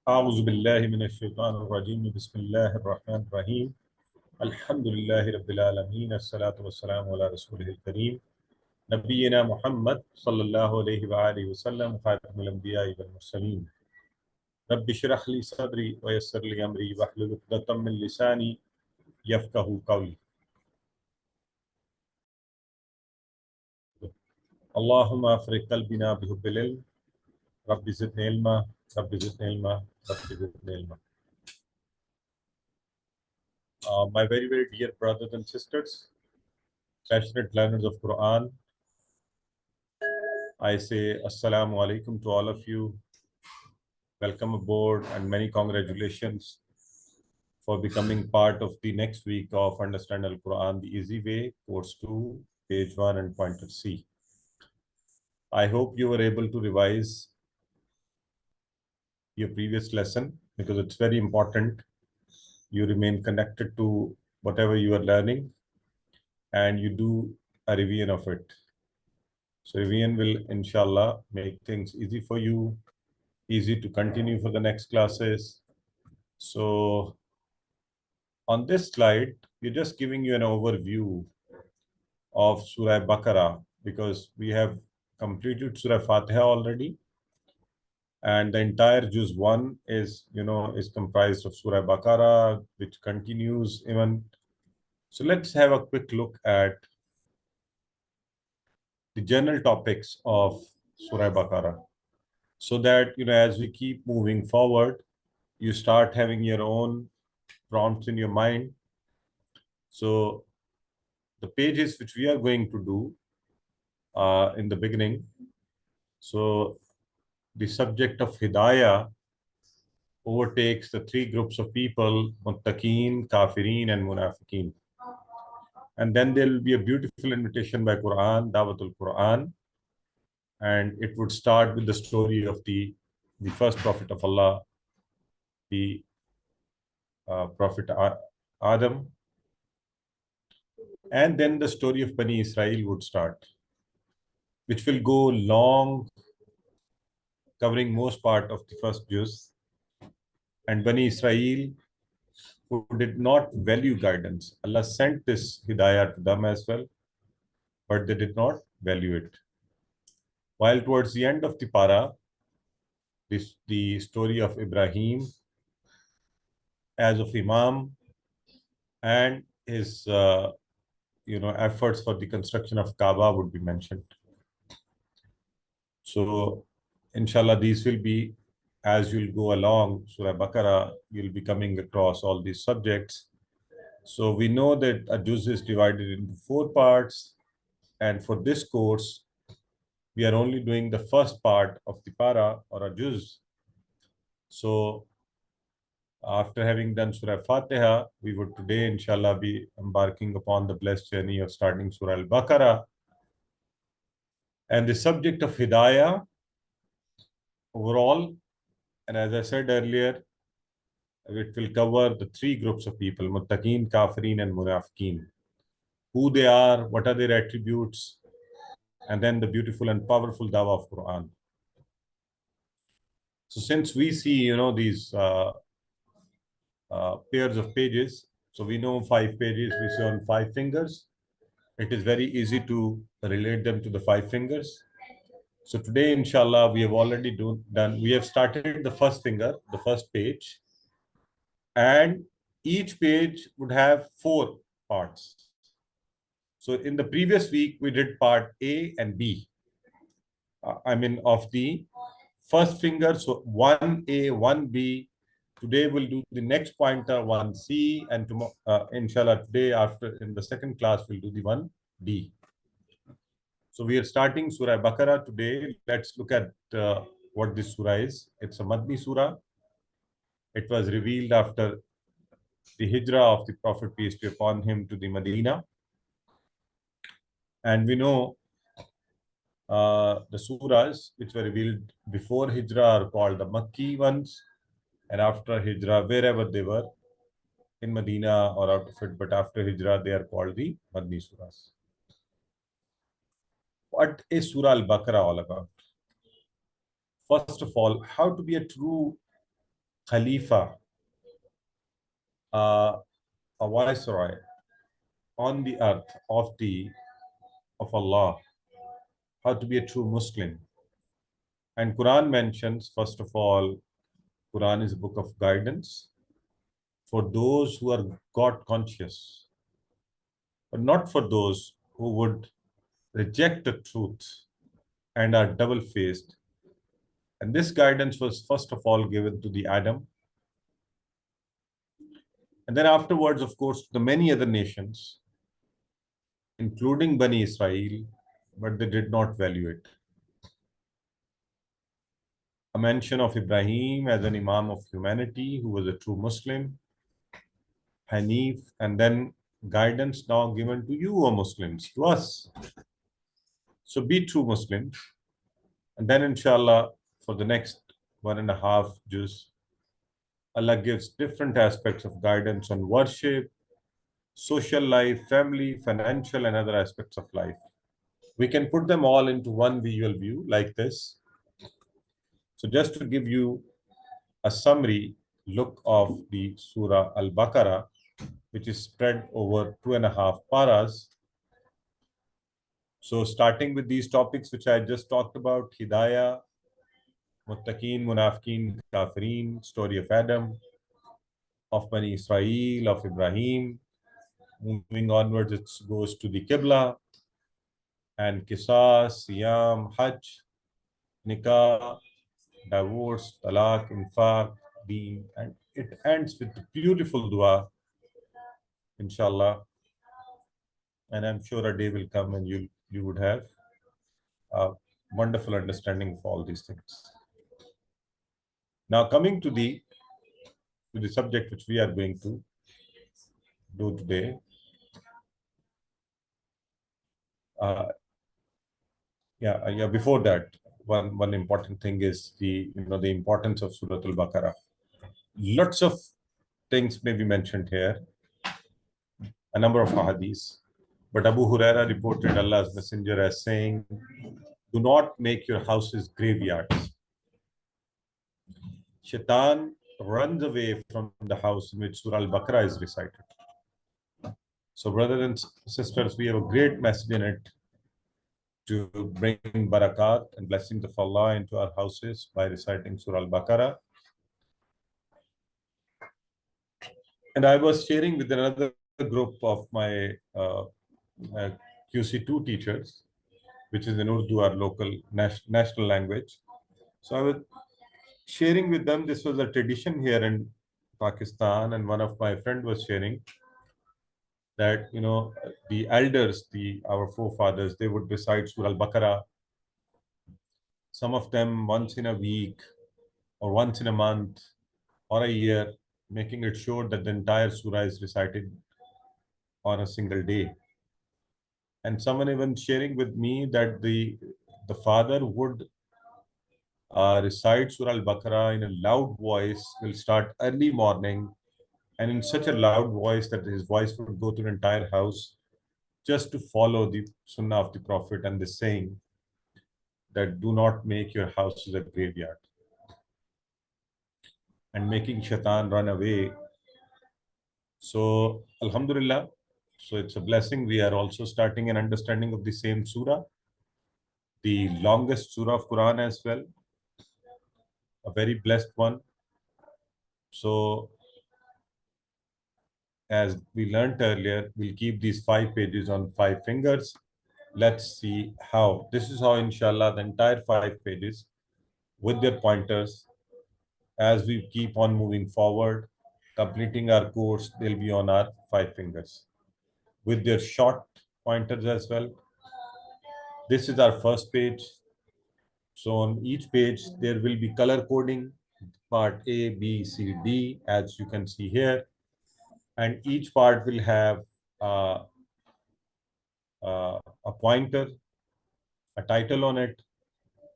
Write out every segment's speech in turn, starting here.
أعوذ بالله من الشيطان الرجيم بسم الله الرحمن الرحيم الحمد لله رب العالمين الصلاة والسلام على رسوله الكريم نبينا محمد صلى الله عليه وآله وسلم خاتم الأنبياء والمرسلين رب اشرح لي صدري ويسر لي أمري واحلل عقدة من لساني يفقهوا قولي اللهم أفرغ قلبنا بحب العلم رب زدني علما رب زدني علما رب زدني علما. My very dear brothers and sisters, passionate learners of Quran, I say Assalamu alaikum to all of you. Welcome aboard and many congratulations for becoming part of the next week of Understand Al-Quran the Easy Way, Course 2, Page 1 and Pointer C. I hope you were able to revise your previous lesson because it's very important you remain connected to whatever you are learning and you do a revision of it. So revision will inshallah make things easy for you, easy to continue for the next classes. So on this slide, we're just giving you an overview of Surah Baqarah because we have completed Surah Fatiha already, and the entire Juz 1 is comprised of Surah Baqarah, which continues even. So let's have a quick look at the general topics of Surah Baqarah, so that as we keep moving forward, you start having your own prompts in your mind. So the pages which we are going to do in the beginning. So the subject of Hidayah overtakes the three groups of people, Muttaqeen, Kafirin and Munafiqeen. And then there will be a beautiful invitation by Quran, Dawatul Quran. And it would start with the story of the first Prophet of Allah, the Prophet Adam. And then the story of Bani Israel would start, which will go long, covering most part of the first juz. And Bani Israel, who did not value guidance, Allah sent this hidayah to them as well, but they did not value it. While towards the end of the para, the story of Ibrahim as of Imam and his efforts for the construction of Kaaba would be mentioned. So inshallah, these will be, as you'll go along Surah Baqarah, you'll be coming across all these subjects. So we know that a juz is divided into 4 parts, and for this course, we are only doing the first part of the para or a juz. So after having done Surah Fatiha, we would today inshallah be embarking upon the blessed journey of starting Surah Al-Baqarah. And the subject of Hidayah overall, and as I said earlier, it will cover the 3 groups of people, Muttaqeen, Kafirin and Munafiqeen. Who they are, what are their attributes, and then the beautiful and powerful dawah of Quran. So since we see, these pairs of pages, so we know 5 pages, we see on 5 fingers. It is very easy to relate them to the 5 fingers. So today, inshallah, we have already done, we have started the first finger, the first page, and each page would have 4 parts. So in the previous week, we did part A and B. Of the first finger, so 1A, 1B. Today we'll do the next pointer, 1C, and tomorrow, inshallah, today after in the second class, we'll do the 1D. So we are starting Surah Baqarah today. Let's look at what this surah is. It's a Madni surah. It was revealed after the hijrah of the Prophet, peace be upon him, to the Medina. And we know the surahs which were revealed before hijrah are called the Makki ones, and after hijrah, wherever they were, in Medina or out of it, but after hijrah, they are called the Madni surahs. What is Surah Al-Baqarah all about? First of all, how to be a true Khalifa, a viceroy on the earth of Allah, how to be a true Muslim. And Quran mentions, first of all, Quran is a book of guidance for those who are God conscious, but not for those who would reject the truth and are double-faced. And this guidance was first of all given to the Adam, and then afterwards, of course, to the many other nations, including Bani Israel, but they did not value it. A mention of Ibrahim as an Imam of humanity who was a true Muslim, Hanif, and then guidance now given to you, O Muslims, to us. So be true Muslims. And then, inshallah, for the next 1.5 juz, Allah gives different aspects of guidance on worship, social life, family, financial, and other aspects of life. We can put them all into one visual view like this. So just to give you a summary look of the Surah Al-Baqarah, which is spread over 2.5 paras. So starting with these topics which I just talked about, Hidayah, Muttaqeen, Munafiqeen, Kafirin, story of Adam, of Bani Israel, of Ibrahim. Moving onwards, it goes to the Qibla, and Qisas, Siyam, Hajj, Nikah, divorce, Talaq, Infaq, Deen, and it ends with the beautiful dua, inshallah. And I'm sure a day will come and you would have a wonderful understanding of all these things. Now coming to the subject which we are going to do today. Before that, one important thing is the importance of Surah Al-Baqarah. Lots of things may be mentioned here, a number of hadiths, but Abu Huraira reported Allah's Messenger as saying, "Do not make your houses graveyards." Shaitan runs away from the house in which Surah Al-Baqarah is recited. So, brothers and sisters, we have a great message in it to bring barakat and blessings of Allah into our houses by reciting Surah Al-Baqarah. And I was sharing with another group of my QC2 teachers, which is in Urdu, our local national language. So I was sharing with them, this was a tradition here in Pakistan, and one of my friend was sharing that, the elders, our forefathers, they would recite Surah Al-Baqarah, some of them once in a week or once in a month or a year, making it sure that the entire surah is recited on a single day. And someone even sharing with me that the father would recite Surah Al-Baqarah in a loud voice, will start early morning, and in such a loud voice that his voice would go to the entire house, just to follow the sunnah of the Prophet and the saying that do not make your houses a graveyard, and making shaitan run away. So, Alhamdulillah, so it's a blessing. We are also starting an understanding of the same surah, the longest surah of Quran as well, a very blessed one. So, as we learned earlier, we'll keep these 5 pages on 5 fingers. Let's see how. This is how, inshallah, the entire 5 pages with their pointers, as we keep on moving forward, completing our course, they'll be on our 5 fingers with their short pointers as well. This is our first page. So on each page, there will be color coding, part A, B, C, D, as you can see here. And each part will have a pointer, a title on it.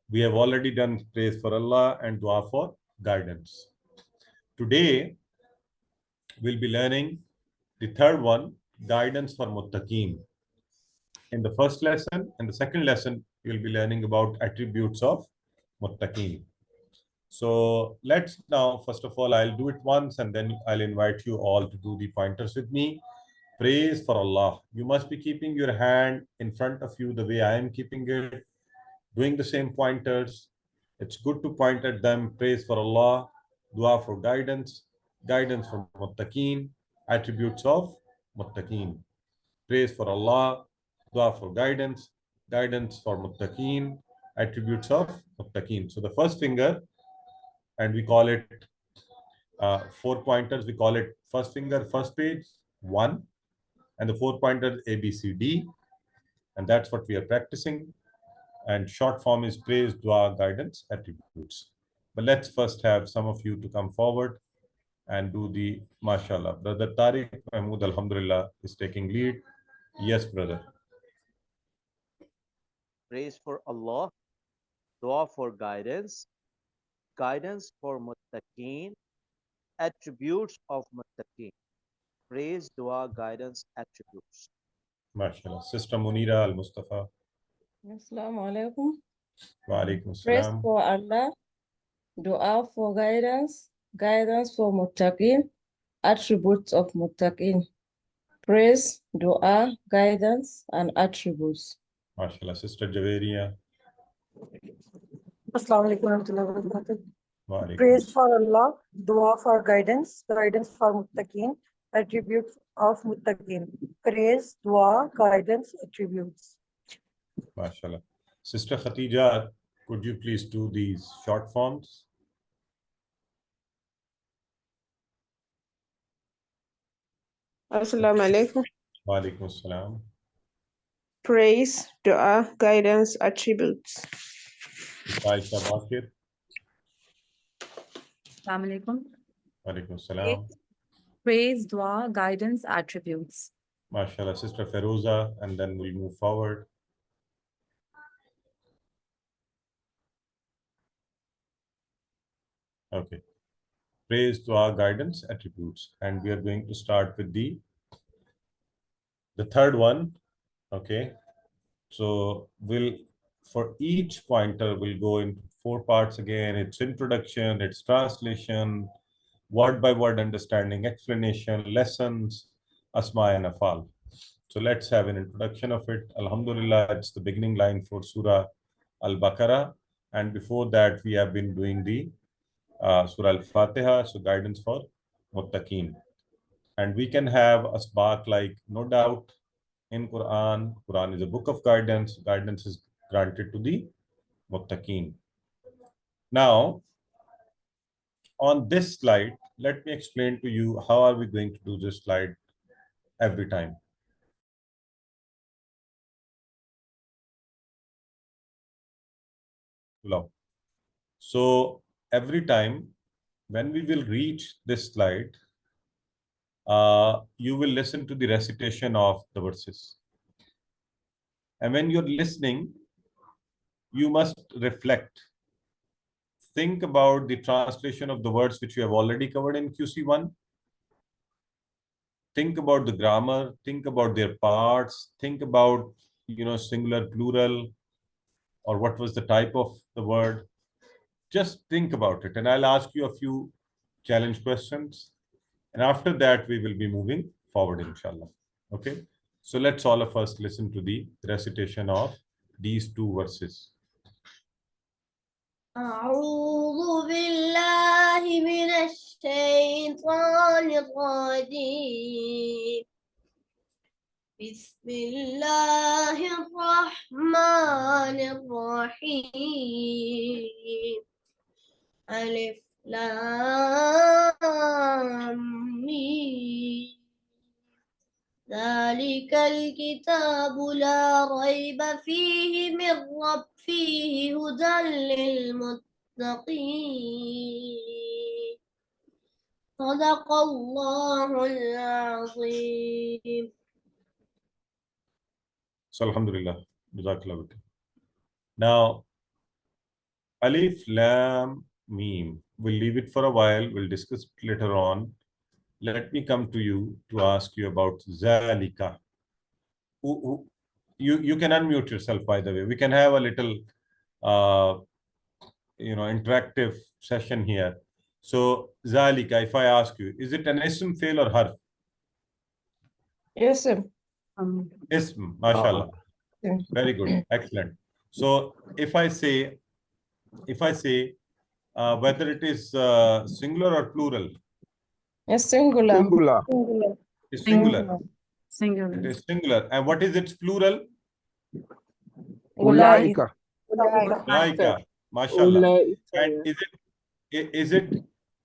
We have already done praise for Allah and dua for guidance. Today, we'll be learning the third one, guidance for muttaqeen. In the first lesson and the second lesson, you'll be learning about attributes of muttaqeen. So let's now, first of all, I'll do it once and then I'll invite you all to do the pointers with me. Praise for Allah. You must be keeping your hand in front of you the way I am keeping it, doing the same pointers. It's good to point at them. Praise for Allah, dua for guidance, guidance for muttaqeen, attributes of muttaqeen. Praise for Allah, dua for guidance, guidance for muttaqeen, attributes of muttaqeen. So the first finger, and we call it four pointers. We call it first finger, first page, one, and the four pointers A, B, C, D, and that's what we are practicing. And short form is praise, dua, guidance, attributes. But let's first have some of you to come forward and do the mashallah. Brother Tariq Mahmood, alhamdulillah, is taking lead. Yes, brother. Praise for Allah, dua for guidance, guidance for muttaqeen, attributes of muttaqeen. Praise, dua, guidance, attributes. Mashallah. Sister Munira Al Mustafa. Assalamu alaikum. Wa alaikum Praise assalam. for Allah, dua for guidance, guidance for muttaqin, attributes of muttaqin. Praise, dua, guidance, and attributes. Mashallah. Sister Javeria. Assalamu alaikum warahmatullahi wabarakatuh. Wa alaikum Praise for Allah, dua for guidance, guidance for muttaqin, attributes of muttaqin. Praise, dua, guidance, attributes. Mashallah. Sister Khatija, could you please do these short forms? Assalamu alaikum. Wa alaikum assalam. Praise, dua, guidance, attributes. Sister Aisha Bakir. Assalamu alaikum. Wa alaikum assalam. Praise, dua, guidance, attributes. Mashallah. Sister Feroza, and then we'll move forward. Okay. Praise, dua, guidance, attributes. And we are going to start with the third one. Okay. So for each pointer, we'll go into four parts again. It's introduction, it's translation, word by word understanding, explanation, lessons, asma and afal. So let's have an introduction of it. Alhamdulillah, it's the beginning line for Surah Al-Baqarah. And before that, we have been doing the Surah Al-Fatiha, so guidance for muttaqeen. And we can have asbaq like, no doubt, in Quran is a book of guidance. Guidance is granted to the muttaqeen. Now, on this slide, let me explain to you how are we going to do this slide every time. So every time when we will reach this slide, you will listen to the recitation of the verses. And when you're listening, you must reflect. Think about the translation of the words which you have already covered in QC1. Think about the grammar, think about their parts, think about, singular, plural, or what was the type of the word. Just think about it. And I'll ask you a few challenge questions. And after that, we will be moving forward, inshallah. Okay. So let's all of us listen to the recitation of these two verses. أعوذ بالله من الشيطان الرجيم بسم الله الرحمن الرحيم ألف لام ميم ذلك الكتاب لا ريب فيه فيه هدى للمتقين صدق الله العظيم. So alhamdulillah, jazakallah. Now, Alif Lam Mim. We'll leave it for a while. We'll discuss it later on. Let me come to you to ask you about Zalika. You can unmute yourself, by the way. We can have a little interactive session here. So, Zalika, if I ask you, is it an ism, fail, or harf? Yes, sir. Ism, mashallah. Very good, excellent. So, if I say, whether it is singular or plural, Yes, singular. Singular. it's singular. Singular. It is singular. And what is its plural? Ulaika. Laika, mashallah. Ulaika. And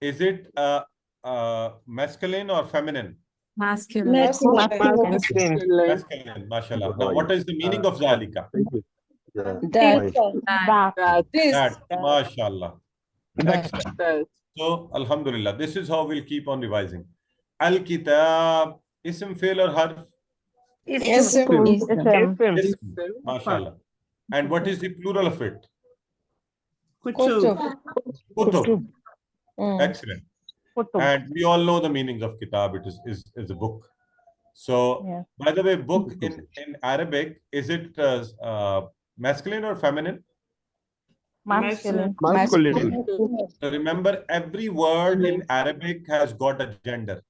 is it masculine or feminine? Masculine. Masculine, mashallah. Now, what is the meaning of Zalika? That. This. That, mashallah. Excellent. So, alhamdulillah, this is how we'll keep on revising. Al-Kitab, ism, fail, or harf? Yes, sir. Ism, mashallah. And what is the plural of it? Kutub. Kutub. Mm. Excellent. And we all know the meanings of kitab. It is a book. So, by the way, book in Arabic, is it masculine or feminine? Masculine. So remember, every word in Arabic has got a gender,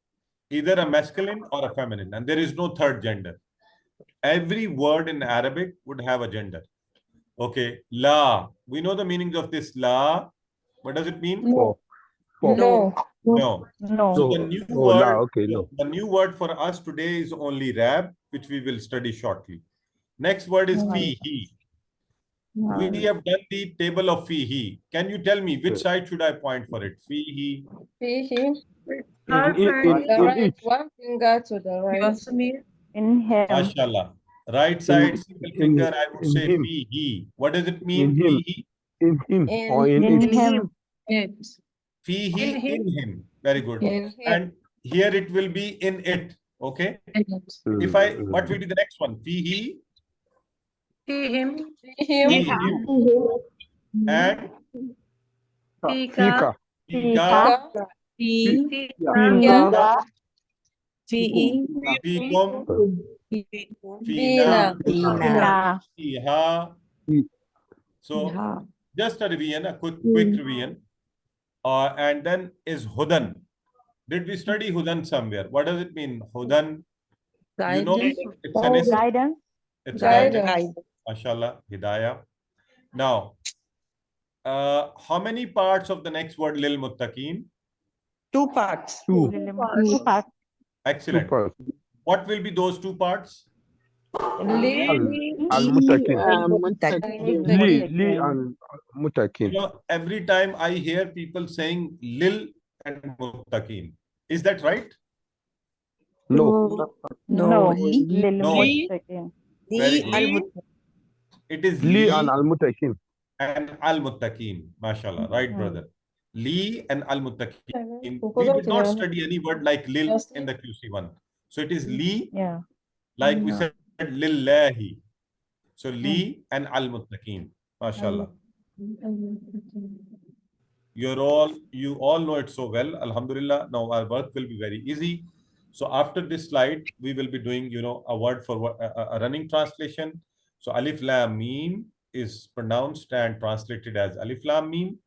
either a masculine or a feminine, and there is no third gender. Every word in Arabic would have a gender. Okay, la. We know the meanings of this la. What does it mean? No. No. So the new word, no. the new word for us today is only rab, which we will study shortly. Next word is fihi. We have done the table of fihi. Can you tell me which side should I point for it? Fihi. Fihi. In Right, one finger to the right. In him. Mashallah. Right side, single finger, I would say him. fihi. What does it mean? In him. Fihi. In him. In Or in it. It. Fihi in him. Very good. In him. And here it will be in it. Okay. It. If what will be the next one? Fihi. Him. Fihi. And Fika. fika. P. Yeah. P. Fikum. Fina. Fina. Fiha. So just a revision, a quick revision. And then is Hudan. Did we study Hudan somewhere? What does it mean? Hudan. You know, it's an ism. Guidance. It's Guidance. Mashallah, Hidayah. Now, how many parts of the next word lil muttaqeen? Two parts. Two parts. Excellent. What will be those two parts? Li. Li and Mutakin. Every time I hear people saying lil and muttaqeen. Is that right? No. No. Very good. It is Li li and Al-Mutakin. and al-muttaqeen. Mashallah. Right, brother. Li and al-muttaqeen. We did not study any word like lil in the QC1. So it is li, like we said, lillahi. So li and al-muttaqeen. Mashallah. You all know it so well. Alhamdulillah. Now our work will be very easy. So after this slide, we will be doing, a word for a running translation. So alif lam mim is pronounced and translated as alif lam mim.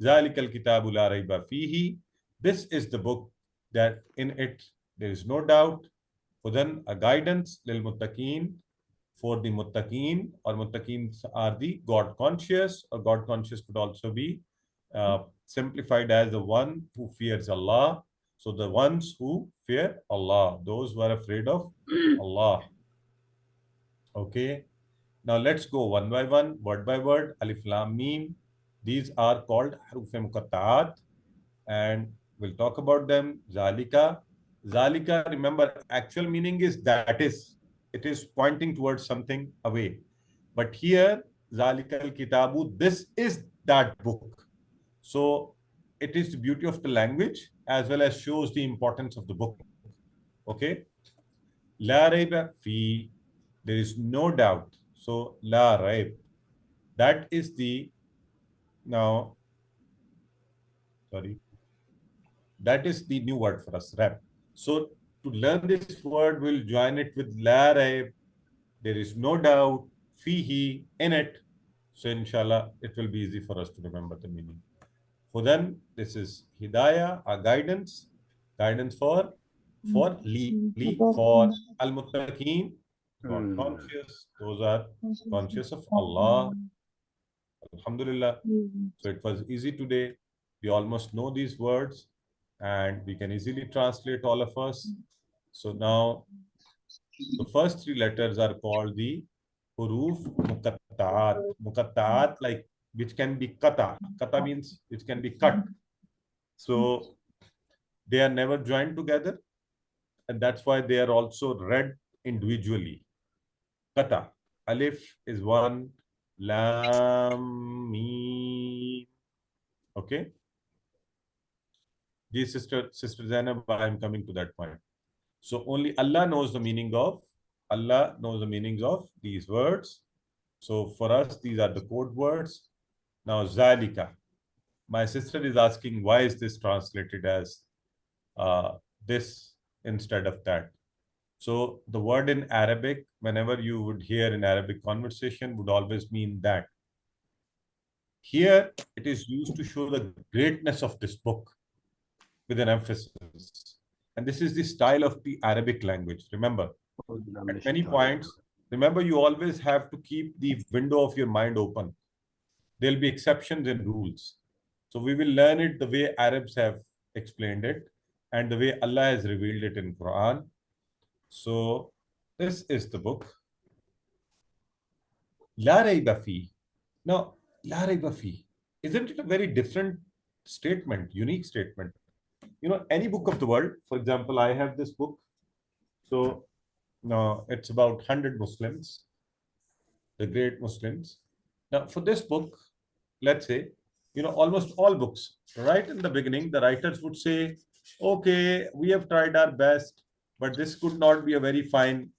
Zalikal kitabu la rayba fihi. This is the book that in it there is no doubt. Hudan, a guidance lil muttaqeen, for the muttaqeen, or muttaqeen are the God conscious, or God conscious could also be simplified as the one who fears Allah. So the ones who fear Allah, those who are afraid of Allah. Okay. Now let's go one by one, word by word. Alif lam mim. These are called haruf muqatta'at, and we'll talk about them. Zalika. Zalika, remember, actual meaning is that is. It is pointing towards something away. But here, Zalika al-Kitabu, this is that book. So it is the beauty of the language as well as shows the importance of the book. Okay? La rayba fi. There is no doubt. So la rayb. That is the that is the new word for us, rab. So to learn this word, we'll join it with la rayb. There is no doubt, fihi, in it. So inshallah, it will be easy for us to remember the meaning. Hudan, this is hidayah, our guidance. Guidance for for al-muttaqeen, God conscious. Those are conscious of Allah. Alhamdulillah. So it was easy today. We almost know these words and we can easily translate all of us. So now the first three letters are called the huruf muqatta'at. Muqatta'at, like which can be kata. Kata means which can be cut. So they are never joined together, and that's why they are also read individually. Kata. Alif is one, lam, mim. Okay. Ji sister Zainab, I am coming to that point. So only Allah knows the meaning of these words. So for us, these are the code words. Now, Zalika. My sister is asking, why is this translated as this instead of that? So the word in Arabic, whenever you would hear in Arabic conversation, would always mean that. Here, it is used to show the greatness of this book with an emphasis. And this is the style of the Arabic language. Remember, at many points, remember, you always have to keep the window of your mind open. There'll be exceptions and rules. So we will learn it the way Arabs have explained it and the way Allah has revealed it in Quran. So this is the book. La rayba fi. Now, la rayba fi. Isn't it a very different statement, unique statement? You know, any book of the world, for example, I have this book. So no, it's about 100 Muslims, the great Muslims. Now, for this book, let's say, you know, almost all books, right in the beginning, the writers would say, okay, we have tried our best, but this could not be a very fine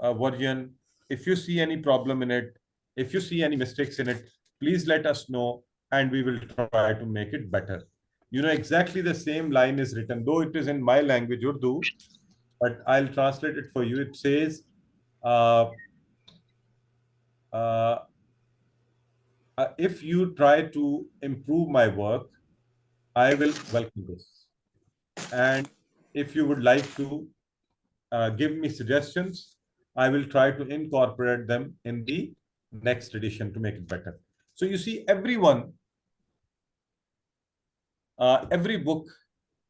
version. If you see any problem in it, if you see any mistakes in it, please let us know and we will try to make it better. You know, exactly the same line is written, though it is in my language, Urdu, but I'll translate it for you. It says, if you try to improve my work, I will welcome this. And if you would like to give me suggestions, I will try to incorporate them in the next edition to make it better. So you see, everyone, every book,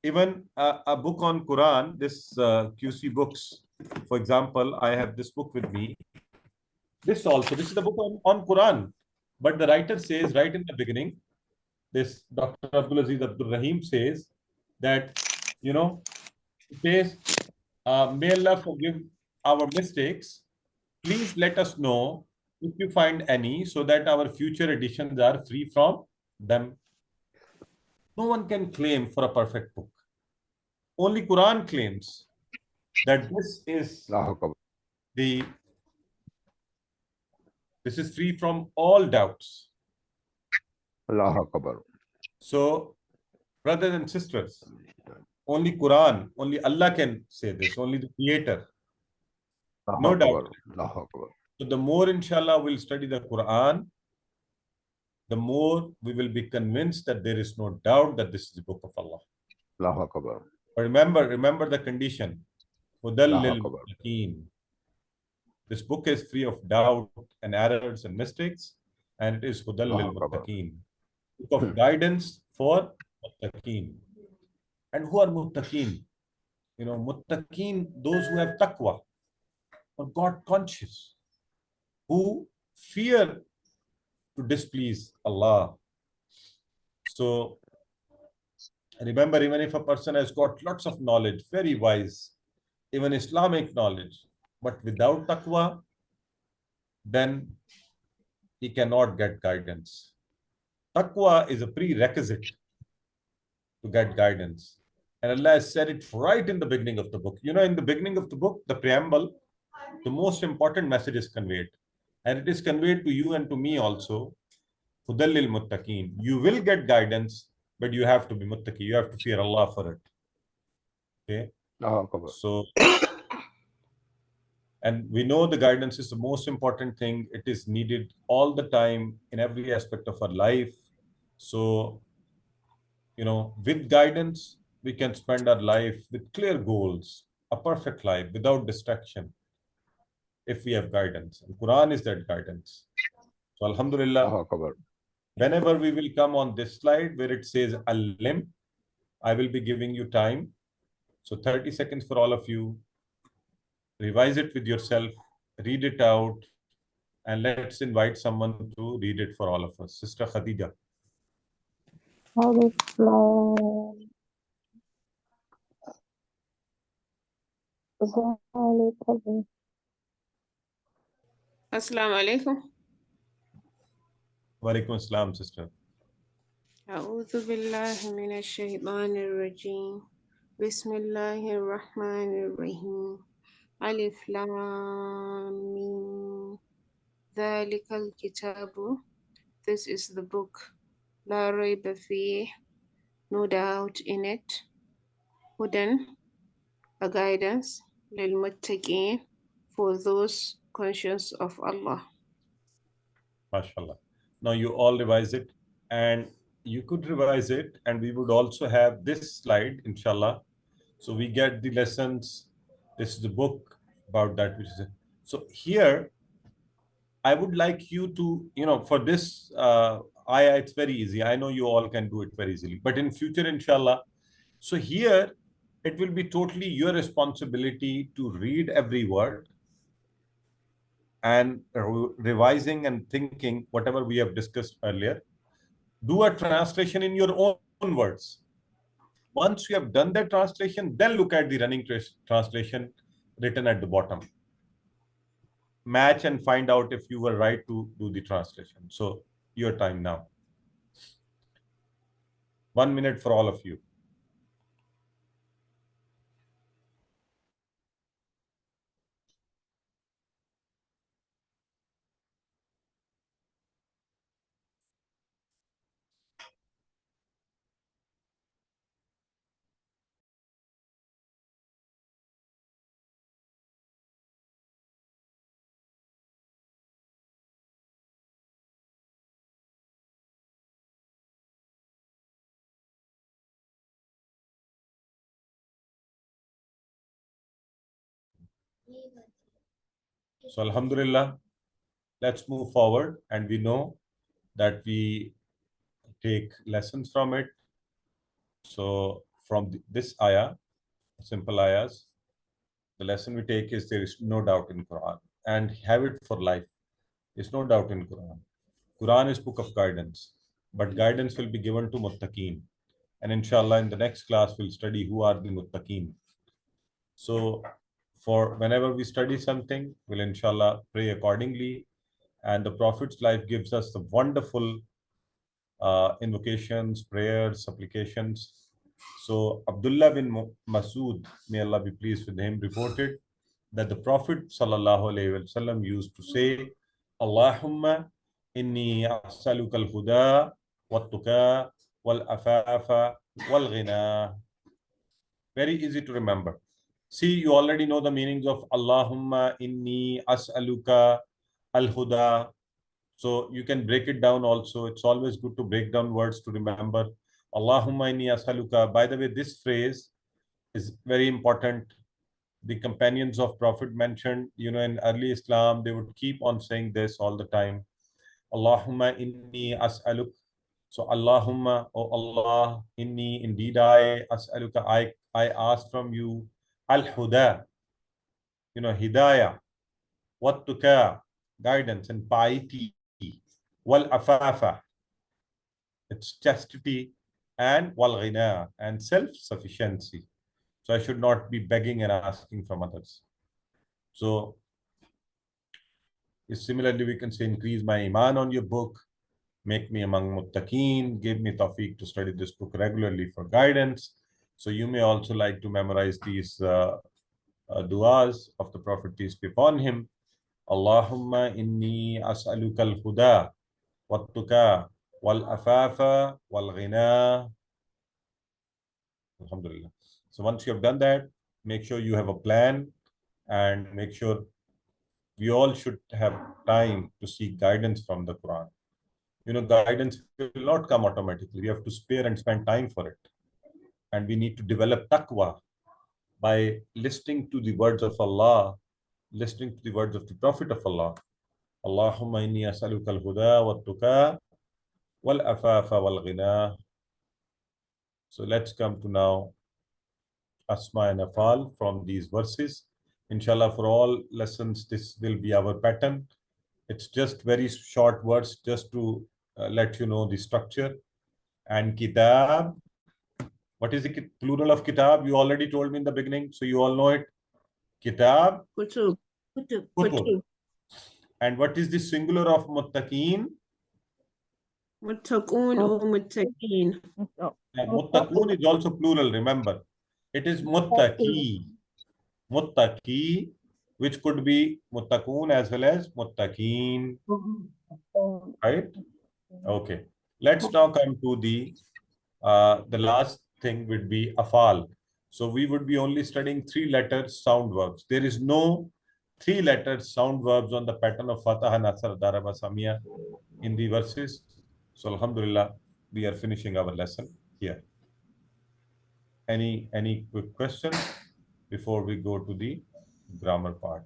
even a book on Quran, this QC books, for example, I have this book with me. This is the book on Quran. But the writer says right in the beginning, this Dr. Abdul Aziz Abdul Rahim says that, you know, it says, may Allah forgive our mistakes. Please let us know if you find any so that our future editions are free from them. No one can claim for a perfect book. Only Quran claims that this is free from all doubts. So, brothers and sisters, only Quran, only Allah can say this, only the Creator. No doubt. So the more, inshallah, we'll study the Quran, the more we will be convinced that there is no doubt that this is the book of Allah. But remember the condition. This book is free of doubt and errors and mistakes, and it is Hudal lil Muttaqeen, book of guidance for Muttaqeen. And who are Muttaqeen? You know, Muttaqeen, those who have taqwa, or God conscious, who fear to displease Allah. So remember, even if a person has got lots of knowledge, very wise, even Islamic knowledge, but without taqwa, then he cannot get guidance. Taqwa is a prerequisite to get guidance. And Allah has said it right in the beginning of the book. You know, in the beginning of the book, the preamble, the most important message is conveyed. And it is conveyed to you and to me also. Hudal lil Muttaqeen. You will get guidance, but you have to be muttaqi. You have to fear Allah for it. Okay? So And we know the guidance is the most important thing. It is needed all the time in every aspect of our life. So, with guidance, we can spend our life with clear goals, a perfect life without distraction if we have guidance. And Quran is that guidance. So, Alhamdulillah, Allahu Akbar. whenever we will come on this slide where it says Al-Lim, I will be giving you time. So 30 seconds for all of you. Revise it with yourself, read it out, and let's invite someone to read it for all of us. Sister Khadija. Assalamu alaikum. Walaikum assalam, sister. أعوذ بالله من الشيطان الرجيم بسم الله الرحمن الرحيم ألف لام ميم ذلك الكتاب. This is the book. لا ريب فيه. No doubt in it. هدى, a guidance. للمتقين, for those conscious of Allah. MashaAllah. Now you all revise it, and you could revise it, and we would also have this slide, inshallah. So we get the lessons. This is the book about that, which is so here. I would like you to, for this ayah, it's very easy. I know you all can do it very easily. But in future, inshallah, so here it will be totally your responsibility to read every word and revising and thinking whatever we have discussed earlier. Do a translation in your own words. Once you have done that translation, then look at the running translation written at the bottom. Match and find out if you were right to do the translation. So your time now. 1 minute for all of you. So Alhamdulillah, let's move forward, and we know that we take lessons from it. So from this ayah, simple ayahs, the lesson we take is there is no doubt in Quran, and have it for life. There's no doubt in Quran. Quran is book of guidance, but guidance will be given to muttaqeen. And inshallah, in the next class, we'll study who are the muttaqeen. So for whenever we study something, we'll inshallah pray accordingly. And the Prophet's life gives us the wonderful invocations, prayers, supplications. So Abdullah bin Masud, may Allah be pleased with him, reported that the Prophet sallallahu alaihi wasallam used to say, Allahumma inni as'aluka al-huda wat-tuqa wal-afafa wal-ghina. Very easy to remember. See, you already know the meanings of Allahumma inni as'aluka al-huda. So you can break it down also. It's always good to break down words to remember. Allahumma inni as'aluka. By the way, this phrase is very important. The companions of Prophet mentioned, in early Islam, they would keep on saying this all the time. Allahumma inni as'aluk. So Allahumma, oh Allah, inni, indeed I, as'aluka, I ask from you, al-huda, hidayah, wat-tuqa, guidance and piety, wal-afafa, it's chastity, and wal-ghina, and self-sufficiency. So I should not be begging and asking from others. So similarly, we can say, increase my iman on your book, make me among muttaqeen, give me tawfiq to study this book regularly for guidance. So you may also like to memorize these du'as of the Prophet, peace be upon him. Allahumma inni as'aluka al-huda wat-tuqa wal-afafa wal-ghina. Alhamdulillah. So once you have done that, make sure you have a plan, and make sure we all should have time to seek guidance from the Quran. Guidance will not come automatically. We have to spare and spend time for it. And we need to develop taqwa by listening to the words of Allah, listening to the words of the Prophet of Allah. Allahumma inni as'aluka al-huda wa-tuqa wal-afafa wal-ghina. So let's come to now Asma and Afal from these verses. Inshallah, for all lessons, this will be our pattern. It's just very short words just to let you know the structure. And kitab, what is the plural of kitab? You already told me in the beginning, so you all know it. Kitab. Kutub. Kutub. And what is the singular of muttaqeen? Muttaqun or muttaqeen. Muttaqun is also plural, remember. It is muttaqi. Muttaqi, which could be muttaqun as well as muttaqeen. Right? Okay. Let's now come to the last thing would be afal. So we would be only studying 3-letter sound verbs. There is no 3-letter sound verbs on the pattern of Fatah, Nasr, Daraba, Samia in the verses. So alhamdulillah, we are finishing our lesson here. Any quick questions before we go to the grammar part?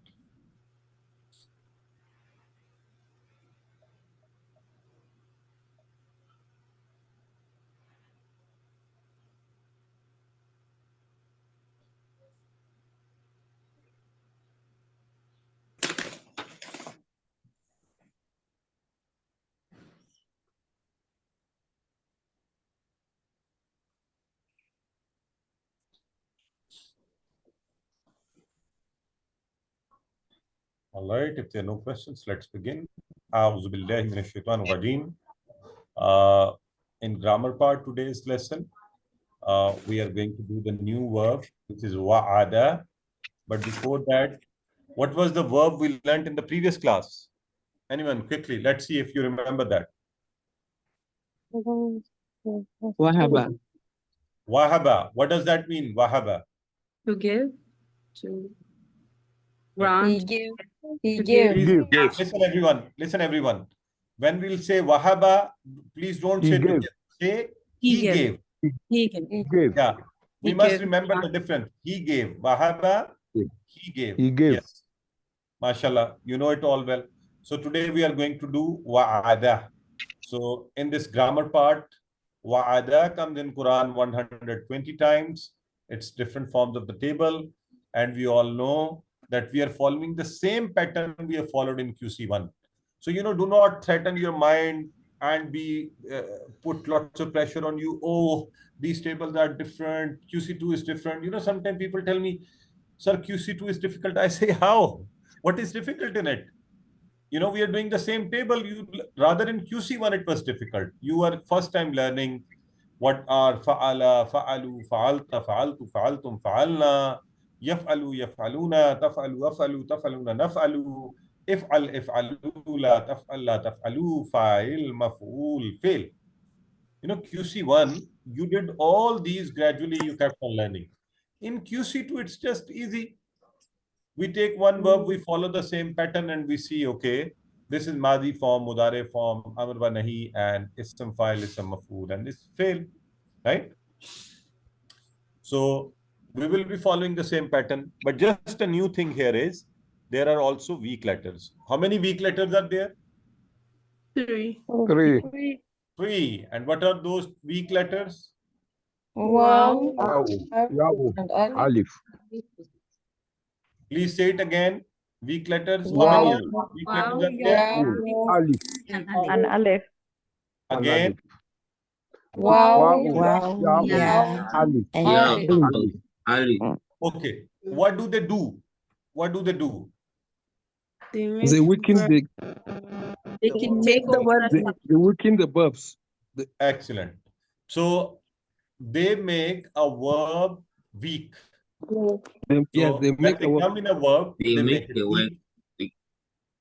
All right, if there are no questions, let's begin. In grammar part today's lesson, we are going to do the new verb, which is wa'ada. But before that, what was the verb we learned in the previous class? Anyone, quickly, let's see if you remember that. Wahaba. Wahaba. What does that mean, wahaba? To give, to grant, He to gave. give. Listen everyone. When we'll say wahaba, please don't say to give. Say he gave. He gave. He gave. Yeah. We He must gave. remember the difference. He gave. Wahaba, he gave. He gave. Yes. MashaAllah. You know it all well. So today we are going to do wa'ada. So in this grammar part, wa'ada comes in Quran 120 times. It's different forms of the table. And we all know that we are following the same pattern we have followed in QC1. So, do not threaten your mind and put lots of pressure on you. Oh, these tables are different. QC2 is different. Sometimes people tell me, sir, QC2 is difficult. I say, how? What is difficult in it? We are doing the same table. Rather in QC1, it was difficult. You are first time learning what are fa'ala, fa'alu, fa'alta, fa'altu, fa'altum, fa'alna, yaf'alu, yaf'aluna, taf'alu, af'alu, taf'aluna, naf'alu, if'al, if'alu, la taf'al, la taf'alu, fa'il, maf'ul, fail. QC1, you did all these gradually, you kept on learning. In QC2, it's just easy. We take one verb, we follow the same pattern and we see, okay, this is Madi form, Mudare form, Amr wa Nahi, and Ism Fa'il, Ism Maf'ul, and this fail, right? So we will be following the same pattern, but just a new thing here is, there are also weak letters. How many weak letters are there? 3. 3. And what are those weak letters? Wow. Yaw. And Alif. Please say it again. Weak letters. How Wow. many weak letters are there? Alif. and Aleph. Again. Wow. Yaw. Yeah. Alif. Alif. Okay. What do they do? What do they do? They weaken the They can take the over. they weaken the verbs. Excellent. So they make a verb weak. Yes, So they when make they a come in a verb, they make it weak.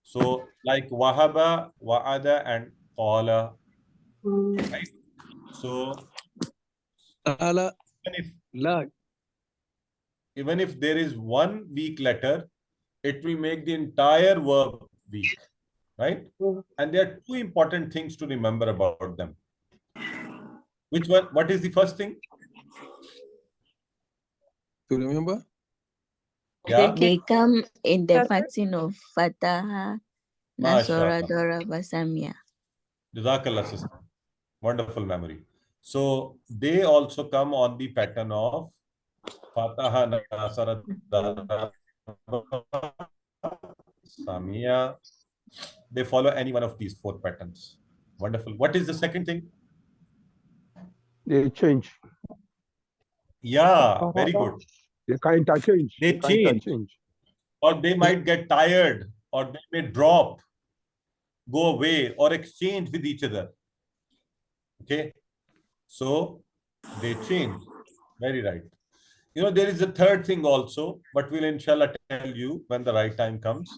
So like wahaba, wa'ada, and qala. Right? So ala even if, la. even if there is one weak letter, it will make the entire verb weak, right? And there are two important things to remember about them. Which one? What is the first thing? To remember? Yeah, They come in the pattern of Fataha, Nasora, mashallah. Dora, Basamia. Jazakallah, sister. Wonderful memory. So they also come on the pattern of Fataha, Nasara, Dara, Samia. They follow any one of these four patterns. Wonderful. What is the second thing? They change. Yeah, very good. They can interchange. They can change, interchange. or they might get tired, or they may drop, go away, or exchange with each other. Okay, so they change. Very right. You know, there is a third thing also, but we'll inshallah tell you when the right time comes,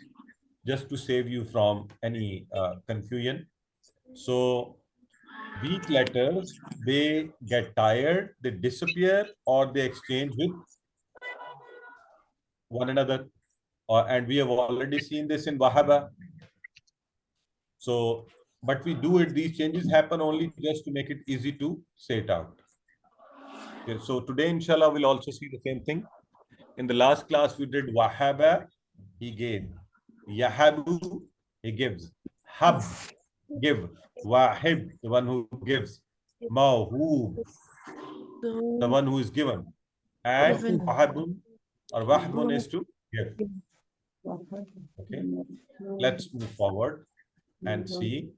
just to save you from any confusion. So weak letters, they get tired, they disappear, or they exchange with one another. And we have already seen this in Wahaba. So, but we do it, these changes happen only just to make it easy to say it out. Okay, so today, inshallah, we'll also see the same thing. In the last class, we did Wahaba, he gave. Yahabu, he gives. Hab, give. Wahib, the one who gives. Mawhub, the one who is given. And Wahabun or Wahbun is to give. Okay, let's move forward and see.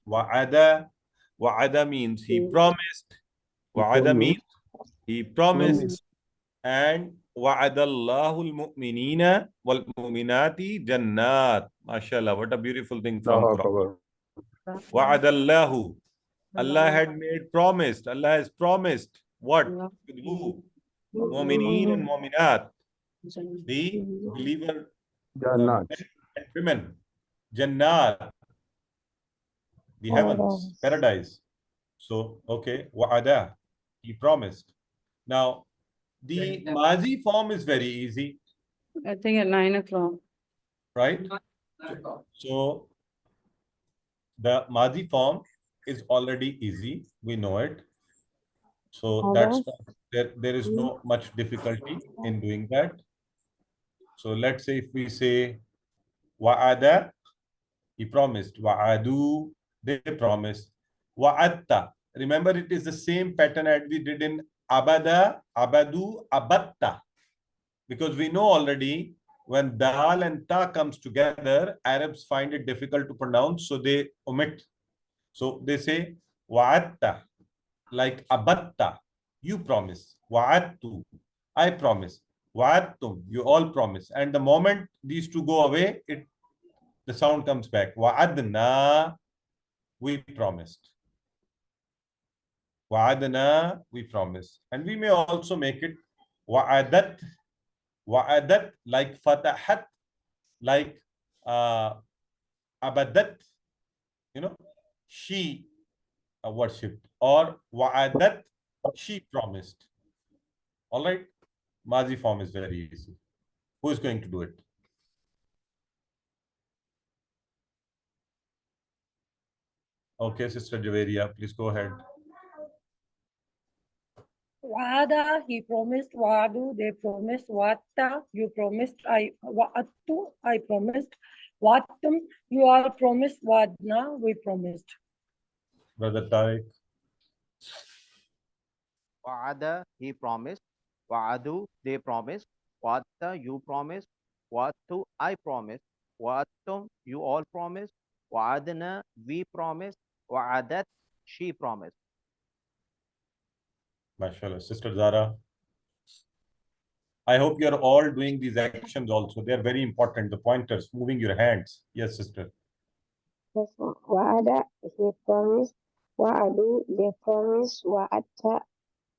Wa'ada. Wa'ada means he promised. Wa'ada means he promised. And wa'adallahu al-mu'minina wal-mu'minati jannat. MashaAllah, what a beautiful thing from Quran. Wa'adallahu. Allah had made promised. Allah has promised. What? With who? Mu'mineen and mu'minat. The believer men and women. Jannat. The heavens, paradise. So, okay, wa'ada, he promised. Now, the Mazi form is very easy, I think at 9 o'clock. right? So, the Mazi form is already easy. We know it. So, that's there is no much difficulty in doing that. So, let's say if we say wa'ada, he promised. Wa'adu, they promised. Wa'atta. Remember, it is the same pattern as we did in abada, abadu, abatta. Because we know already when dal and ta comes together, Arabs find it difficult to pronounce, so they omit. So they say wa'atta, like abatta, you promise. Wa'attu, I promise. Wa'attum, you all promise. And the moment these two go away, the sound comes back. Wa'adna, we promised. Wa'adna, we promise. And we may also make it wa'adat, wa'adat, like fatahat, like abadat, you know, she worshipped, or wa'adat, she promised. All right. Mazi form is very easy. Who is going to do it? Okay, Sister Javeria, please go ahead. Wa'ada, he promised. Wa'adu, they promised. Wa'atta, you promised. Wa'attu, I promised. Wa'attum, you all promised. Wa'adna, we promised. Brother Tariq. Wa'ada, he promised. Wa'adu, they promised. Wa'atta, you promised. Wa'attu, I promised. Wa'attum, you all promised. Wa'adna, we promised. Wa'adat, she promised. MashaAllah. Sister Zara. I hope you are all doing these actions also. They are very important. The pointers, moving your hands. Yes, sister. Wa'ada, he promised. Wa'adu, they promised. Wa'atta,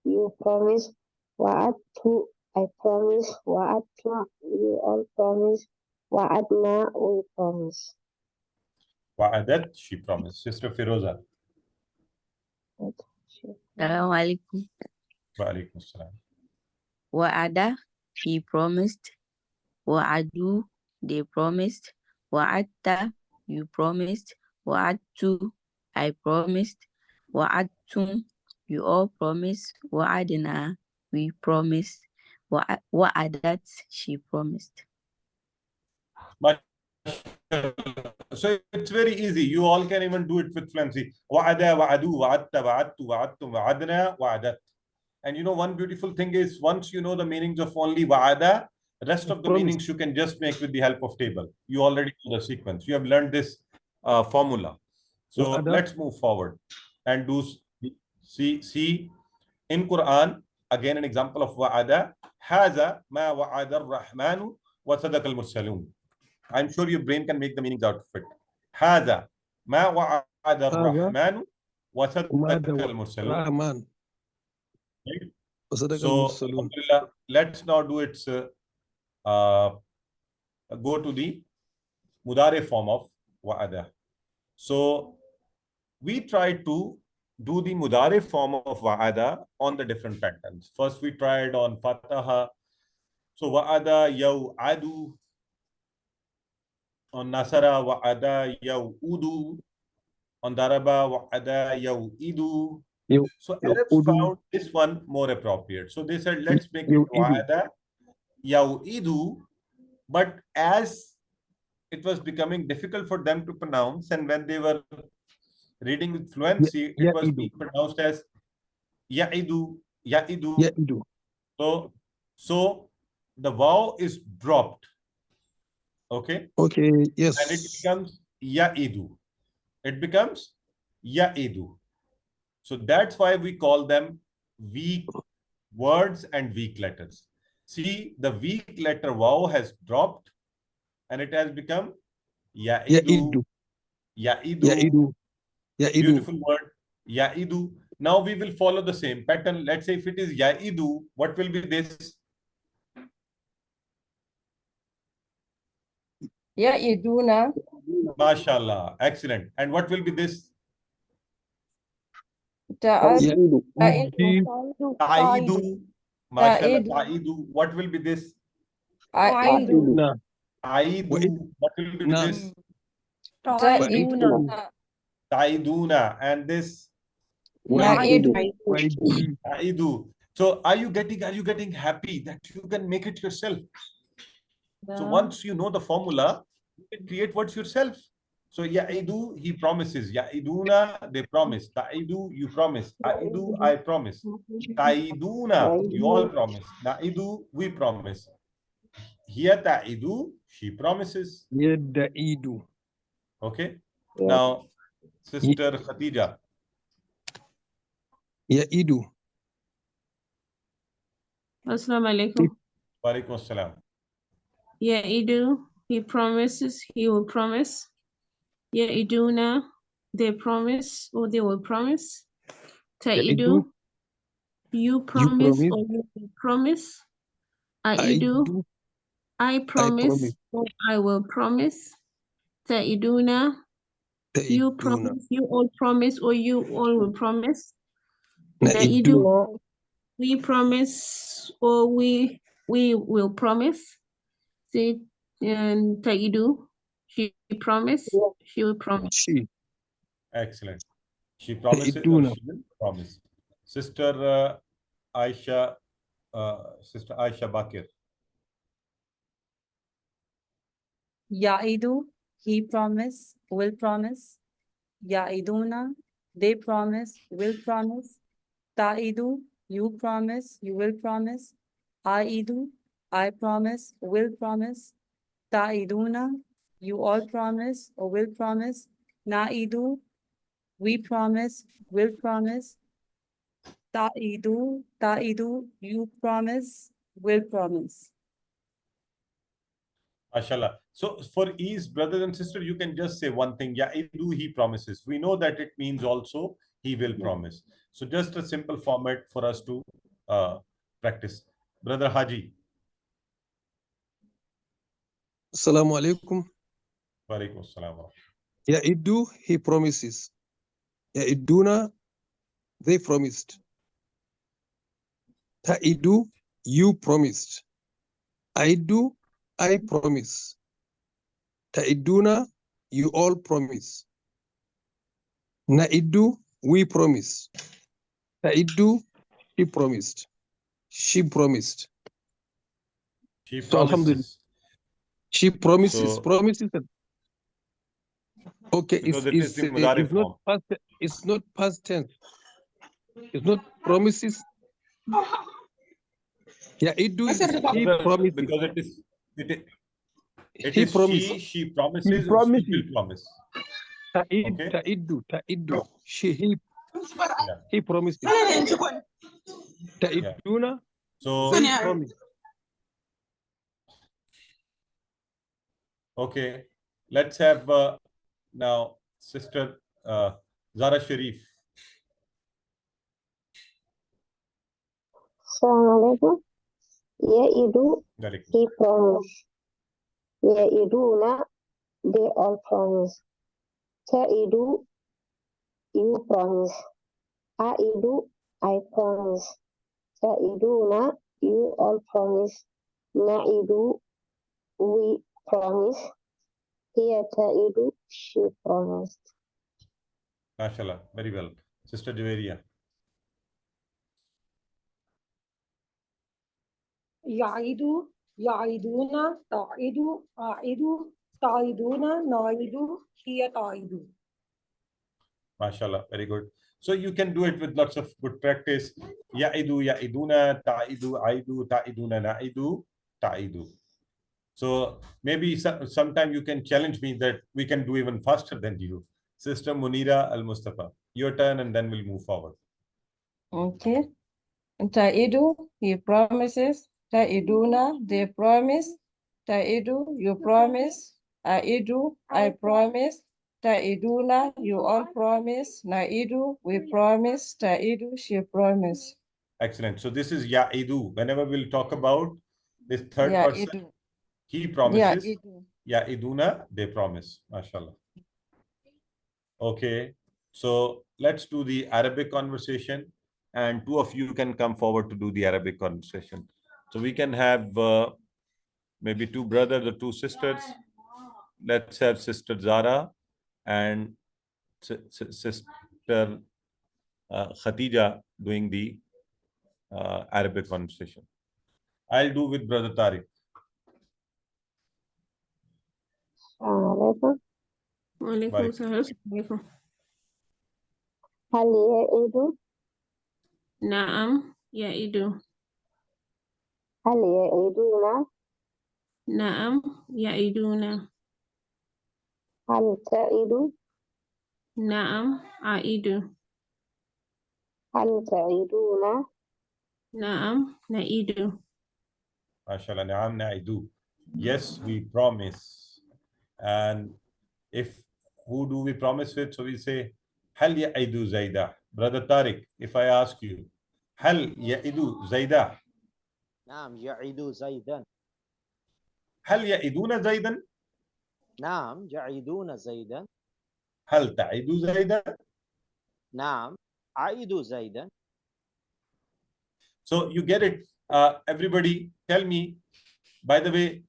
you promise. Wa'attu, I promise. Wa'attum, you all promise. Wa'adna, we promise. Wa'adat, she promised. Sister Firoza. Assalamu alaikum. Wa alaikum assalam. Wa'ada, he promised. وعدوا, they promised. وعدت, you promised. وعدت, I promised. وعدتم, you all promised. وعدنا, we promised. وعدت, she promised. But so it's very easy. You all can even do it with fluency. وعدا, وعدوا, وعدت, وعدت, وعدتم, وعدنا, وعدت. And you know, one beautiful thing is once you know the meanings of only wa'ada, rest of the meanings you can just make with the help of table. You already know the sequence. You have learned this formula. So let's move forward and do see in Quran again an example of wa'ada. Haza ma wa'ada ar-Rahmanu wa sadaqa al-mursalun. I'm sure your brain can make the meanings out of it. Haza ma wa'ada ar-Rahmanu wa sadaqa al-mursalun. Right? So, let's now do its go to the mudare form of wa'ada. So, we try to do the mudare form of wa'ada on the different patterns. First, we tried on fataha. So, wa'ada yaw'adu. On nasara wa'ada yaw'udu. On daraba wa'ada yaw'idu. So Arabs found this one more appropriate. So they said, let's make it wa'ada yaw'idu. But as it was becoming difficult for them to pronounce, and when they were reading with fluency, it was being pronounced as ya'idu, ya'idu. So the vowel is dropped. Okay? Okay, yes. And it becomes ya'idu. It becomes ya'idu. So that's why we call them weak words and weak letters. See, the weak letter wow has dropped and it has become ya'idu. Ya'idu. Beautiful word. Ya'idu. Now we will follow the same pattern. Let's say if it is ya'idu, what will be this? Ya'iduna. MashaAllah. Excellent. And what will be this? Ta'idu. Ta'idu. MashaAllah. Ta'idu. What will be this? Aidu. Aidu. What will be this? Ta'iduna. Ta'iduna. And this? Na'idu. Na'idu. So are you getting happy that you can make it yourself? So once you know the formula, you can create words yourself. So ya'idu, he promises. Ya'iduna, they promise. Ta'idu, you promise. Ta'idu, I promise. Ta'iduna, you all promise. Na'idu, we promise. Hiya ta'idu, she promises. Yada'idu. Okay. Now, Sister Khadija. Ya'idu. Assalamu alaikum. Wa alaikum assalam. Ya'idu, he promises, he will promise. Ya'iduna, they promise or they will promise. Ta'idu, you promise or you will promise. Aidu, I promise or I will promise. Ta'iduna, you promise, you all promise or you all will promise. Na'idu, we promise or we will promise. Say, and Ta'idu, she promise, she will promise. Excellent. She promises or she will promise. Sister Aisha Bakir. Ya'idu, he promise, will promise. Ya'iduna, they promise, will promise. Ta'idu, you promise, you will promise. Aidu, I promise, will promise. Ta'iduna, you all promise or will promise. Na'idu, we promise, will promise. Ta'idu, you promise, will promise. MashaAllah. So for ease, brothers and sisters, you can just say one thing. Ya'idu, he promises. We know that it means also he will promise. So just a simple format for us to practice. Brother Haji. Assalamu alaikum. Wa alaikum assalam. Ya'idu, he promises. Ya'iduna, they promised. Ta'idu, you promised. Aidu, I promise. Ta'iduna, you all promise. Na'idu, we promise. Ta'idu, he promised. She promised. She So Alhamdulillah. promises. She promises. So, Promises. Okay, because it is the Mudari form. It's not past tense. It's not promises. Yeah, Idu is he promises. Because it is He promises. she promises, He or she promises. will promise. Okay. Ta'idu. Yeah. He promises. Ta'iduna, So, they promise. okay, let's have now Sister Zara Sharif. Assalamu alaikum. Ya'idu, he promise. Ya'iduna, they all promise. Ta'idu, you promise. A'idu, I promise. Ta'iduna, you all promise. Na'idu, we promise. Here ta'idu, she promised. MashaAllah, very well. Sister Javeria. Ya'idu, ya'iduna, ta'idu, a'idu, ta'iduna, na'idu, hiya ta'idu. MashaAllah, very good. So you can do it with lots of good practice. Ya'idu, ya'iduna, ta'idu, aidu, ta'iduna, na'idu, ta'idu. So maybe sometime you can challenge me that we can do even faster than you. Sister Munira Al-Mustafa, your turn, and then we'll move forward. Okay. Ta'idu, he promises. Ta'iduna, they promise. Ta'idu, you promise. Aidu, I promise. Ta'iduna, you all promise. Na'idu, we promise. Ta'idu, she promise. Excellent. So this is Ya'idu. Whenever we'll talk about this third person, he promises. Ya'iduna, they promise. MashaAllah. Okay. So let's do the Arabic conversation, and two of you can come forward to do the Arabic conversation. So we can have maybe two brothers or two sisters. Let's have Sister Zara and Sister Khatija doing the Arabic conversation. I'll do with Brother Tariq. Assalamu Walaikum salam. Hal ya'idu? Na'am, ya'idu. Hal ya'iduna? Na'am, ya'iduna. Hal ta'idu? Na'am, a'idu. Hal ta'iduna? Na'am, na'idu. MashaAllah, na'am, na'idu. Yes, we promise. And who do we promise with? So we say, Hal ya'idu Zaidah. Brother Tariq, if I ask you, Hal ya'idu Zaidah? نعم يعيد زيدا. هل يعيدون زيدا؟ نعم يعيدون زيدا. هل تعيد زيدا؟ نعم أعيد زيدا. So you get it. Everybody tell me, by the way,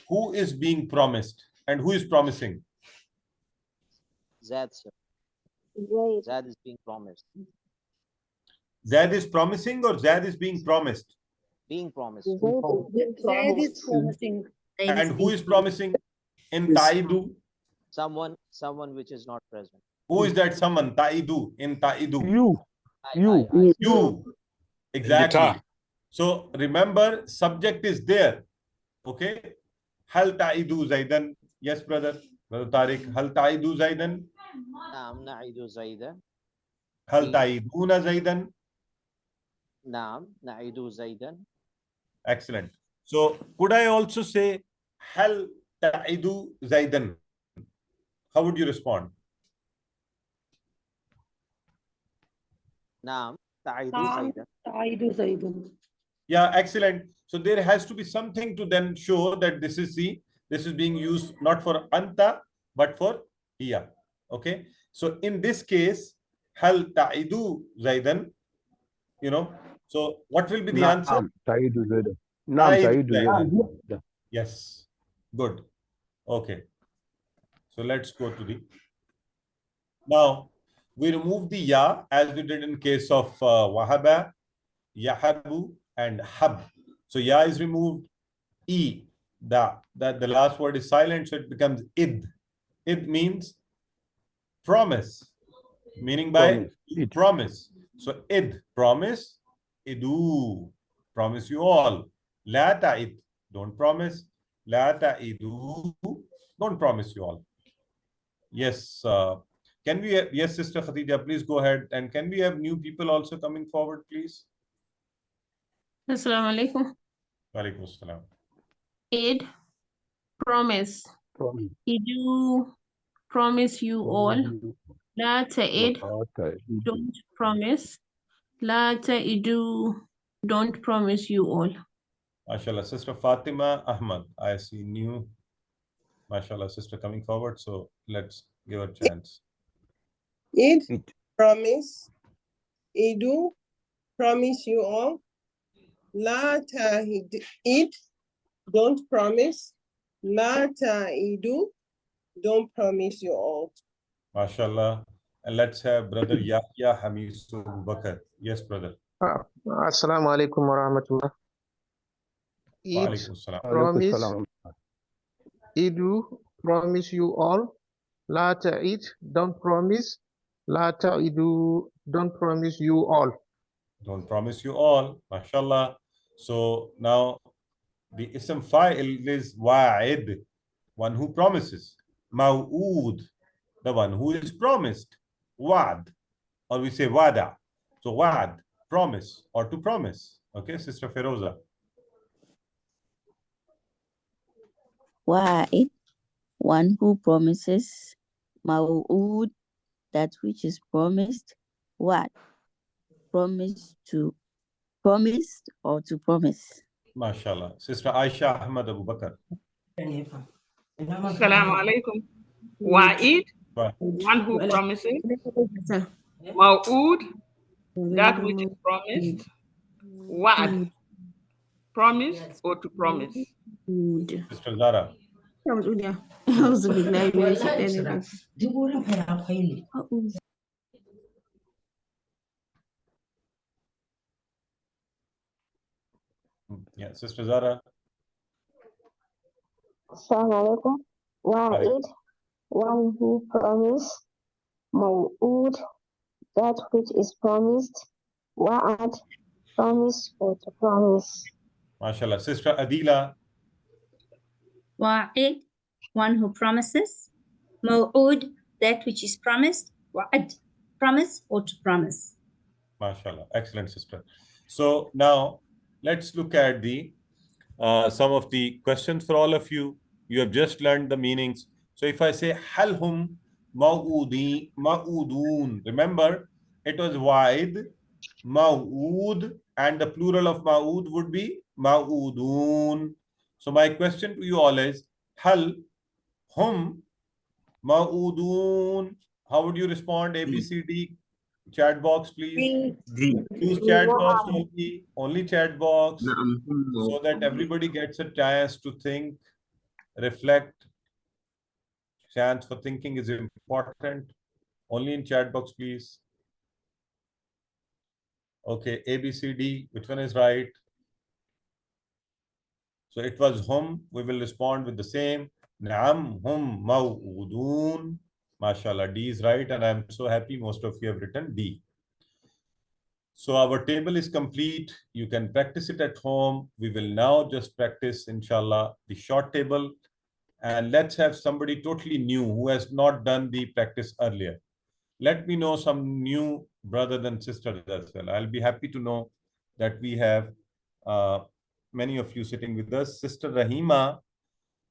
who is being promised and who is promising? Zad, sir. Zad is being promised. Zad is promising or Zad is being promised? Being promised. Zaid is promising. And who is promising in Ta'idu? Someone which is not present. Who is that someone? Ta'idu, in Ta'idu. You. Exactly. So remember, subject is there. Okay. Hal Ta'idu Zaidan. Yes, brother. Brother Tariq. Hal Ta'idu Zaidan. نعم نعيد زيدا. Hal Ta'iduna Zaidan. نعم نعيد زيدا. Excellent. So could I also say Hal Ta'idu Zaidan? How would you respond? نعم تعيد زيدا. تعيد زيدا. Yeah, excellent. So there has to be something to then show that this is being used not for anta but for hiya. Okay. So in this case, Hal Ta'idu Zaidan, so what will be the answer? Ta'idu Zaidan. Naam, Ta'idu Zaidan. Yes. Good. Okay. So let's go to the. Now, we remove the ya as we did in case of wahaba, yahabu, and hab. So ya is removed. E, the last word is silent, so it becomes id. Id means promise, meaning by promise. So id, promise. Idu, promise you all. La ta'id, don't promise. La ta'idu, don't promise you all. Yes. Can we have, yes, Sister Khadija, please go ahead. And can we have new people also coming forward, please? Assalamu alaikum. Walaikum assalam. Id, promise. Idu, promise you all. La ta'id, don't promise. La ta'idu, don't promise you all. MashaAllah. Sister Fatima Ahmad, I see new, MashaAllah, sister coming forward. So let's give her a chance. Id, promise. Idu, promise you all. La ta'id, don't promise. La ta'idu, don't promise you all. MashaAllah. And let's have Brother Yahya Hamisu Bakar. Yes, brother. Assalamu alaikum wa rahmatullah. Eid, Walaikum assalam. promise. Idu, promise you all. La ta'id, don't promise. La ta'idu, don't promise you all. Don't promise you all. MashaAllah. So now the ism fa'il is wa'id, one who promises. Maw'ud, the one who is promised. Wa'd, or we say wada. So wa'd, promise or to promise. Okay, Sister Feroza. Wa'id, one who promises. Maw'ud, that which is promised. What? Promise to promise or to promise. MashaAllah. Sister Aisha Ahmad Abu Bakr. Assalamu alaikum. Wa'id, one who promises. Maw'ud, that which is promised. Wa'ad, promise or to promise. Sister Zara. Yeah, Sister Zara. Assalamu alaikum. Wa'id, one who promised. Maw'ud, that which is promised. Wa'ad, promise or to promise. MashaAllah. Sister Adila. Wa'id, one who promises. Maw'ud, that which is promised. Wa'ad, promise or to promise. MashaAllah. Excellent, sister. So now let's look at the some of the questions for all of you. You have just learned the meanings. So if I say halhum ma'udun, remember it was wa'id, ma'ud, and the plural of ma'ud would be ma'udun. So my question to you all is hal hum ma'udun. How would you respond? A, B, C, D. Chat box, please. Use chat box only chat box, so that everybody gets a chance to think, reflect. Chance for thinking is important. Only in chat box, please. Okay, A, B, C, D. Which one is right? So it was hum. We will respond with the same. Naam hum maw'udun. MashaAllah, D is right, and I'm so happy most of you have written D. So our table is complete. You can practice it at home. We will now just practice, inshallah, the short table. And let's have somebody totally new who has not done the practice earlier. Let me know some new brothers and sisters as well. I'll be happy to know that we have many of you sitting with us. Sister Rahima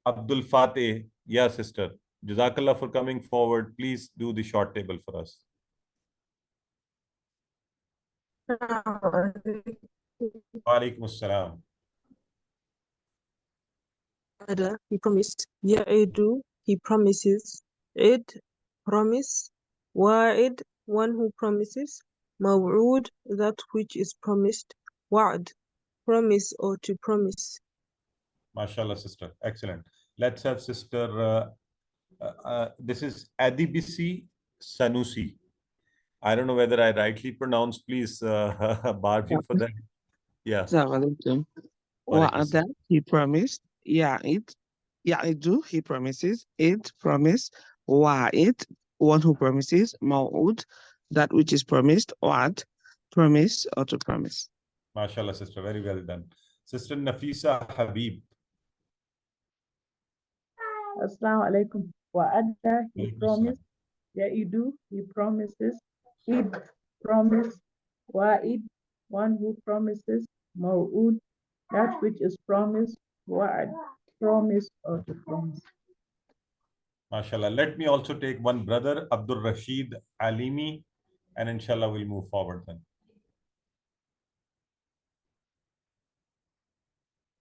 Abdul Fateh. Yeah, sister. Jazakallah for coming forward. Please do the short table for us. Walaikum assalam. He promised. Ya'idu, he promises. Id, promise. Wa'id, one who promises. Maw'ud, that which is promised. Wa'ad, promise or to promise. MashaAllah, sister. Excellent. Let's have sister, this is Adibisi Sanusi. I don't know whether I rightly pronounce, please bar me for that. Yeah. Assalamualaikum. Wa'ada, he promised. Ya'idu, he promises. It, promise. Wa'id, one who promises. Maw'ud, that which is promised. Wa'ad, promise or to promise. MashaAllah, sister, very well done. Sister Nafisa Habib. Assalamu alaikum. Wa'ada, he promised. Ya'idu, he promises. Id, promise. Wa'id, one who promises. Maw'ud, that which is promised. Wa'ad, promise or to promise. MashaAllah. Let me also take one brother, Abdul Rashid Alimi, and inshallah we'll move forward then.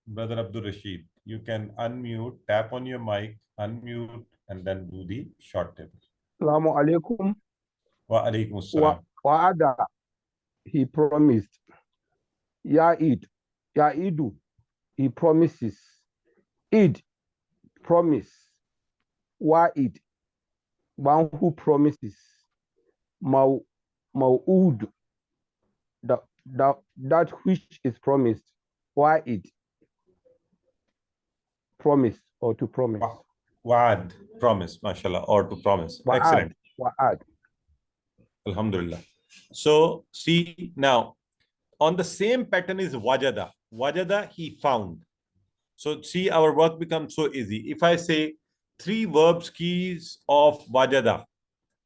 Brother Abdul Rashid, you can unmute, tap on your mic, unmute, and then do the short tip. Assalamu alaikum. Wa alaikum assalam. Wa'ada, he promised. Ya'idu, he promises. Id, promise. Wa'id, one who promises. Maw'ud, that which is promised. Wa'id, promise or to promise. Wa'ad, promise, mashallah, or to promise. Wa'ad, excellent. Wa'ad. Alhamdulillah. So see now, on the same pattern is wajada. Wajada, he found. So see, our work becomes so easy. If I say 3 verbs keys of wajada,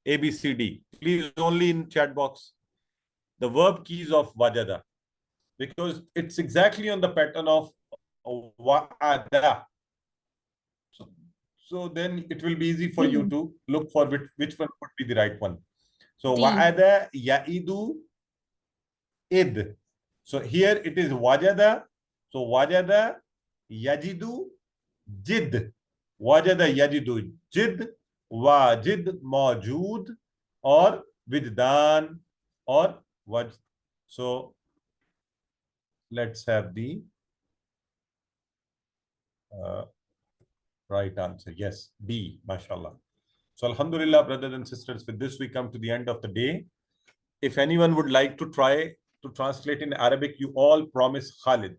A, B, C, D, please only in chat box, the verb keys of wajada, because it's exactly on the pattern of wa'ada. So then it will be easy for you to look for which one would be the right one. So wa'ada, ya'idu, id. So here it is wajada. So wajada, yajidu, jid. Wajada, yajidu, jid. Wajid, mawjood, or widdan, or waj. So let's have the right answer. Yes, B, mashallah. So alhamdulillah, brothers and sisters, with this we come to the end of the day. If anyone would like to try to translate in Arabic, you all promise Khalid.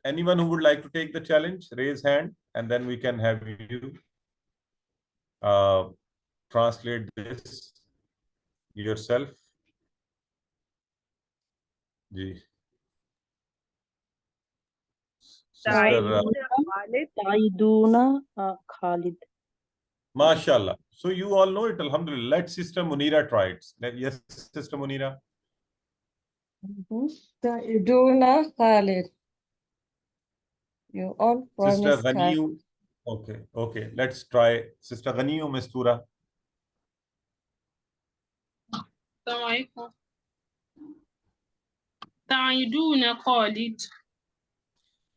Anyone who would like to take the challenge, raise hand, and then we can have you translate this yourself. Ji. Sister, Taiduna Khalid. MashaAllah. So you all know it, alhamdulillah. Let Sister Munira try it. Yes, Sister Munira. Taiduna Khalid. You all promise Sister Khalid. Ghaniyu. Okay. Let's try Sister Ghaniyu Mistura. Ta'iduna Khalid.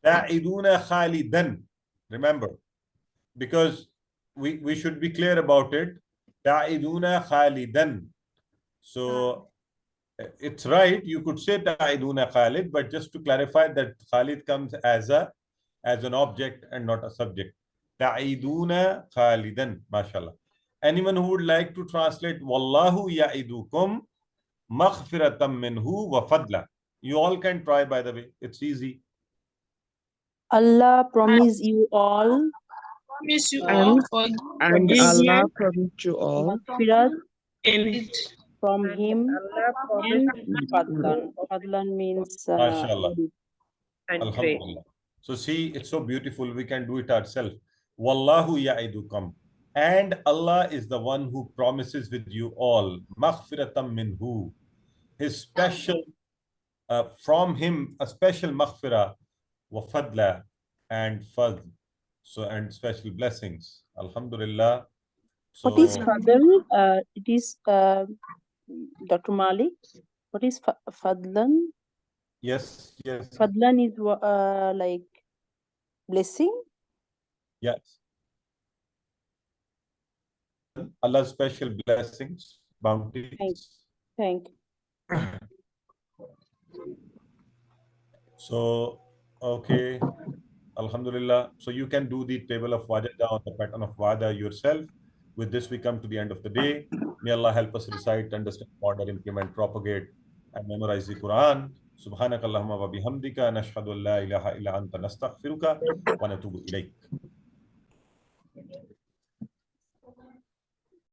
Ta'iduna Khalidan. Remember, because we should be clear about it. Ta'iduna Khalidan. So it's right. You could say Ta'iduna Khalid, but just to clarify that Khalid comes as an object and not a subject. Ta'iduna Khalidan. MashaAllah. Anyone who would like to translate Wallahu ya'idukum maghfiratam minhu wa fadla. You all can try, by the way. It's easy. Allah promise you all. Promise you all And Allah promised you all Maghfirat in from Him and Fadlan. Fadlan means MashaAllah. and Alhamdulillah. So see, it's so beautiful. We can do it ourselves. Wallahu ya'idukum. And Allah is the one who promises with you all. Maghfiratam minhu. His special, from him, a special maghfirah, wa fadla, and fadl. So, and special blessings. Alhamdulillah. So, what is Fadl? It is Dr. Malik. What is Fadlan? yes. Fadlan is like blessing. Yes. Allah's special blessings, bounties. Thank you. So, okay. Alhamdulillah. So you can do the table of wajada or the pattern of wada yourself. With this, we come to the end of the day. May Allah help us recite, understand, order, implement, propagate, and memorize the Quran. Subhanakallahumma wa bihamdika nashhadu an la ilaha illa anta nastaghfiruka wa natubu ilayk.